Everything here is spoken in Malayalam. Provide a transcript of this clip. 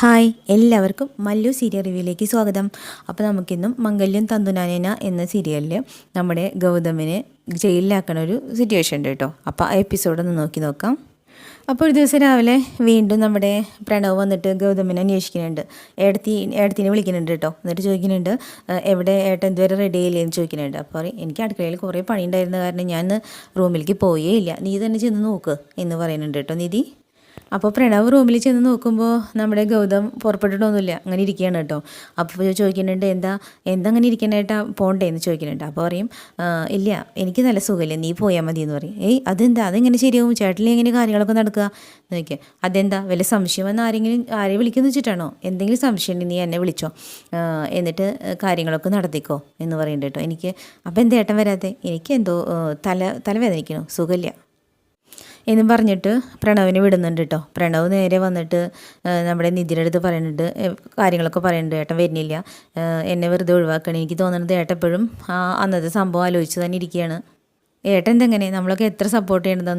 ഹായ് എല്ലാവർക്കും മല്ലു സീരിയൽ റിവ്യൂയിലേക്ക് സ്വാഗതം. അപ്പോൾ നമുക്കിന്നും മംഗല്യം തന്തുനാനേന എന്ന സീരിയലിൽ നമ്മുടെ ഗൗതമിനെ ജയിലിലാക്കണ ഒരു സിറ്റുവേഷൻ ഉണ്ട് കേട്ടോ. അപ്പോൾ ആ എപ്പിസോഡൊന്ന് നോക്കാം. അപ്പോൾ ഒരു ദിവസം രാവിലെ വീണ്ടും നമ്മുടെ പ്രണവ് വന്നിട്ട് ഗൗതമിനെ അന്വേഷിക്കുന്നുണ്ട്. ഏടത്തിനെ വിളിക്കുന്നുണ്ട് കേട്ടോ. എന്നിട്ട് ചോദിക്കുന്നുണ്ട്, എവിടെ ഏട്ടൻ ഇതുവരെ റെഡി ആയില്ലേന്ന് ചോദിക്കുന്നുണ്ട്. അപ്പോൾ എനിക്ക് അടുക്കളയിൽ കുറേ പണി ഉണ്ടായിരുന്ന കാരണം ഞാൻ റൂമിലേക്ക് പോയേ ഇല്ല, നീ തന്നെ ചെന്ന് നോക്ക് എന്ന് പറയുന്നുണ്ട് കേട്ടോ നിധി. അപ്പോൾ പ്രണവ് റൂമിൽ ചെന്ന് നോക്കുമ്പോൾ നമ്മുടെ ഗൗതം പുറപ്പെട്ടിട്ടൊന്നുമില്ല, അങ്ങനെ ഇരിക്കുകയാണ് കേട്ടോ. അപ്പോൾ ചോദിക്കുന്നുണ്ട്, എന്താ അങ്ങനെ ഇരിക്കണേട്ടാ, പോണ്ടേ എന്ന് ചോദിക്കുന്നുണ്ട്. അപ്പോൾ പറയും, ഇല്ല എനിക്ക് നല്ല സുഖമില്ല, നീ പോയാൽ മതി എന്ന് പറയും. അതെന്താ, അതെങ്ങനെ ശരിയാവും, ചേട്ടനിൽ എങ്ങനെ കാര്യങ്ങളൊക്കെ നടക്കുക എന്ന് ചോദിക്കുക. അതെന്താ വല്ല സംശയം വന്ന് ആരെ വിളിക്കുന്നു വെച്ചിട്ടാണോ, എന്തെങ്കിലും സംശയം ഉണ്ടെങ്കിൽ നീ എന്നെ വിളിച്ചോ, എന്നിട്ട് കാര്യങ്ങളൊക്കെ നടത്തിക്കോ എന്ന് പറയുന്നുണ്ട് കേട്ടോ. എനിക്ക് അപ്പോൾ എന്താ ഏട്ടൻ വരാതെ, എനിക്ക് എന്തോ തലവേദനിക്കണോ, സുഖമില്ല എന്നും പറഞ്ഞിട്ട് പ്രണവിനെ വിടുന്നുണ്ട് കേട്ടോ. പ്രണവ് നേരെ വന്നിട്ട് നമ്മുടെ നിധിയുടെ അടുത്ത് പറയുന്നുണ്ട്, കാര്യങ്ങളൊക്കെ പറയുന്നുണ്ട്. ഏട്ടൻ വരുന്നില്ല, എന്നെ വെറുതെ ഒഴിവാക്കണം, എനിക്ക് തോന്നുന്നത് ഏട്ടൻ എപ്പോഴും അന്നത്തെ സംഭവം ആലോചിച്ച് തന്നെ ഇരിക്കുകയാണ്. ഏട്ടൻ എന്തെങ്ങനെ നമ്മളൊക്കെ എത്ര സപ്പോർട്ട് ചെയ്യണതെന്ന്